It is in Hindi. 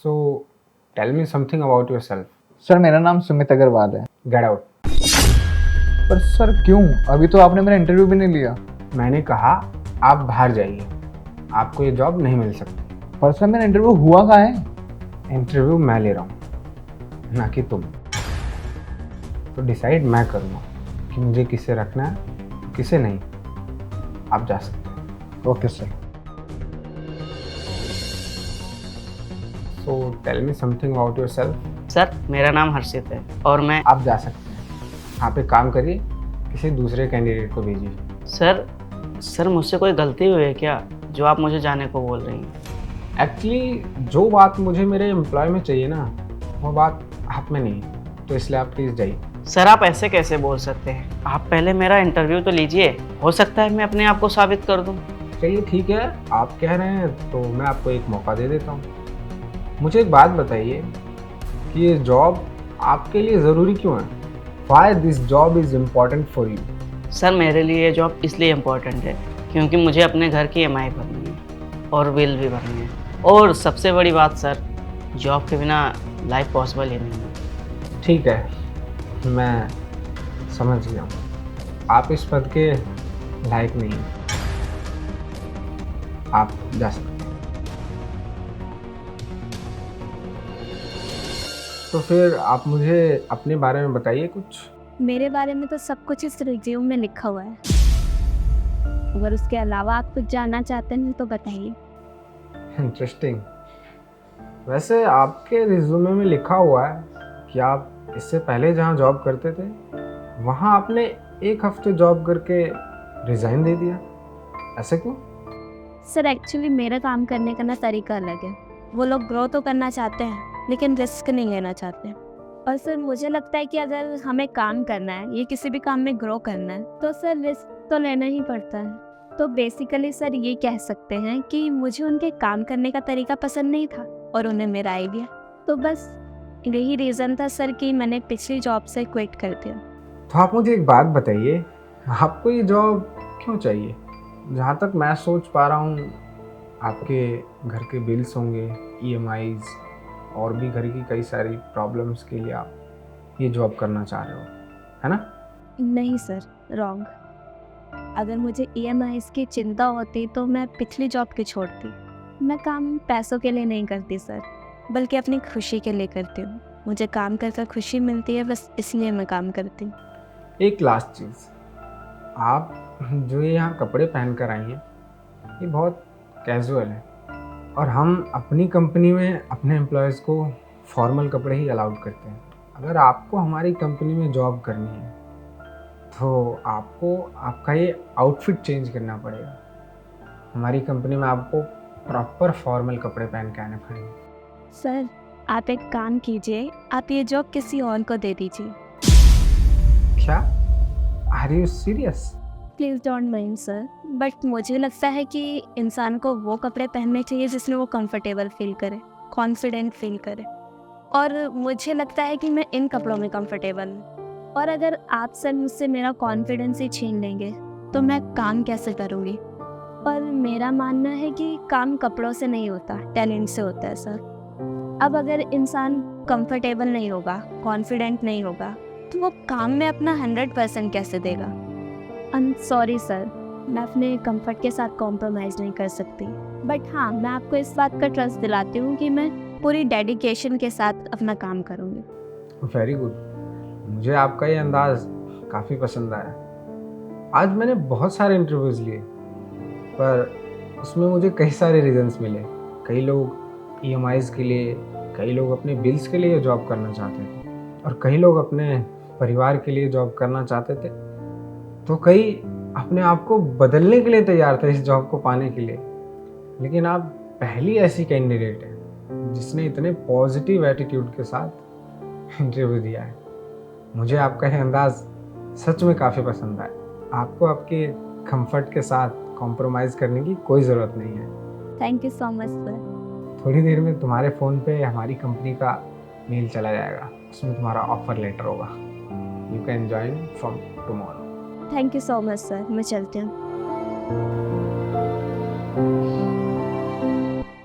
So, tell me something about yourself. Sir मेरा नाम सुमित अग्रवाल है। Get out. पर सर क्यों? अभी तो आपने मेरा इंटरव्यू भी नहीं लिया। मैंने कहा आप बाहर जाइए, आपको ये जॉब नहीं मिल सकती। पर सर मेरा इंटरव्यू हुआ कहाँ है? इंटरव्यू मैं ले रहा हूँ, ना कि तुम। तो डिसाइड मैं करूँगा कि मुझे किसे रखना है, किसे नहीं। आप जा सकते हैं। Okay sir. So, tell me something about yourself. Sir मेरा नाम हर्षित है और मैं आप जा सकते हैं। आप एक काम करिए, किसी दूसरे कैंडिडेट को भेजिए। सर मुझसे कोई गलती हुई है क्या जो आप मुझे जाने को बोल रही हैं? एक्चुअली जो बात मुझे मेरे एम्प्लॉय में चाहिए ना, वो बात आप में नहीं, तो इसलिए आप प्लीज़ जाइए। सर आप ऐसे कैसे बोल सकते हैं? आप पहले मेरा इंटरव्यू तो लीजिए, हो सकता है मैं अपने आप को साबित कर दूं। चलिए ठीक है, आप कह रहे हैं तो मैं आपको एक मौका दे देता हूँ। मुझे एक बात बताइए कि ये जॉब आपके लिए ज़रूरी क्यों है? Why this job is important for you? Sir मेरे लिए ये जॉब इसलिए इम्पोर्टेंट है क्योंकि मुझे अपने घर की EMI भरनी है और बिल भी भरनी है, और सबसे बड़ी बात सर, जॉब के बिना लाइफ पॉसिबल ही नहीं है। ठीक है, मैं समझ गया हूँ। आप इस पद के लायक नहीं हैं। आप जा सकते हैं। तो फिर आप मुझे अपने बारे में बताइए कुछ। मेरे बारे में तो सब कुछ इस रिज्यूम में लिखा हुआ है। अगर उसके अलावा आप कुछ जानना चाहते हैं तो बताइए। इंटरेस्टिंग। वैसे आपके रिज्यूमे में लिखा हुआ है कि आप इससे पहले जहाँ जॉब करते थे वहाँ आपने 1 हफ्ते जॉब करके रिज़ाइन दे दिया, ऐसे क्यों? सर एक्चुअली मेरा काम करने का ना तरीका अलग है। वो लोग ग्रो तो करना चाहते हैं लेकिन रिस्क नहीं लेना चाहते। और सर मुझे लगता है कि अगर हमें काम करना है, ये किसी भी काम में ग्रो करना है, तो सर रिस्क तो लेना ही पड़ता है। तो बेसिकली सर ये कह सकते हैं कि मुझे उनके काम करने का तरीका पसंद नहीं था और उन्हें मेरा आइडिया। तो बस यही रीज़न था सर कि मैंने पिछली जॉब से क्विट कर दिया। तो आप मुझे एक बात बताइए, आपको ये जॉब क्यों चाहिए? जहाँ तक मैं सोच पा रहा हूँ, आपके घर के बिल्स होंगे, EMIs और भी घर की कई सारी प्रॉब्लम्स के लिए आप ये जॉब करना चाह रहे हो, है ना? नहीं सर, रॉन्ग। अगर मुझे EMIs की चिंता होती तो मैं पिछली जॉब क्यों छोड़ती। मैं काम पैसों के लिए नहीं करती सर, बल्कि अपनी खुशी के लिए करती हूँ। मुझे काम कर खुशी मिलती है, बस इसलिए मैं काम करती हूँ। एक लास्ट चीज़, आप जो ये यहाँ कपड़े पहन कर आई हैं, ये बहुत कैजुअल है और हम अपनी कंपनी में अपने एम्प्लॉयज़ को फॉर्मल कपड़े ही अलाउड करते हैं। अगर आपको हमारी कंपनी में जॉब करनी है तो आपको आपका ये आउटफिट चेंज करना पड़ेगा। हमारी कंपनी में आपको प्रॉपर फॉर्मल कपड़े पहन के आने पड़ेंगे। सर आप एक काम कीजिए, आप ये जॉब किसी और को दे दीजिए। क्या? Are you serious? Please don't mind sir, but मुझे लगता है कि इंसान को वो कपड़े पहनने चाहिए जिसमें वो कंफर्टेबल फील करे, कॉन्फिडेंट फील करे, और मुझे लगता है कि मैं इन कपड़ों में कंफर्टेबल हूँ। और अगर आप सर मुझसे मेरा कॉन्फिडेंस ही छीन लेंगे तो मैं काम कैसे करूँगी? पर मेरा मानना है कि काम कपड़ों से नहीं होता, टैलेंट से होता है सर। अब अगर इंसान कंफर्टेबल नहीं होगा, कॉन्फिडेंट नहीं होगा, तो वो काम में अपना 100% कैसे देगा? आई एम सॉरी सर, मैं अपने कंफर्ट के साथ कॉम्प्रोमाइज़ नहीं कर सकती, बट हाँ मैं आपको इस बात का ट्रस्ट दिलाती हूँ कि मैं पूरी डेडिकेशन के साथ अपना काम करूँगी। वेरी गुड, मुझे आपका ये अंदाज़ काफ़ी पसंद आया। आज मैंने बहुत सारे इंटरव्यूज़ लिए, पर उसमें मुझे कई सारे रीज़न्स मिले। कई लोग EMIs के लिए, कई लोग अपने बिल्स के लिए जॉब करना चाहते थे और कई लोग अपने परिवार के लिए जॉब करना चाहते थे, तो कई अपने आप को बदलने के लिए तैयार थे इस जॉब को पाने के लिए। लेकिन आप पहली ऐसी कैंडिडेट हैं जिसने इतने पॉजिटिव एटीट्यूड के साथ इंटरव्यू दिया है। मुझे आपका ये अंदाज़ सच में काफ़ी पसंद आया। आपको आपके कंफर्ट के साथ कॉम्प्रोमाइज़ करने की कोई ज़रूरत नहीं है। Thank you so much sir. थोड़ी देर में तुम्हारे फ़ोन पे हमारी कंपनी का मेल चला जाएगा, उसमें तुम्हारा ऑफ़र लेटर होगा। You can join from tomorrow. Thank you so much sir, मैं चलती हूँ।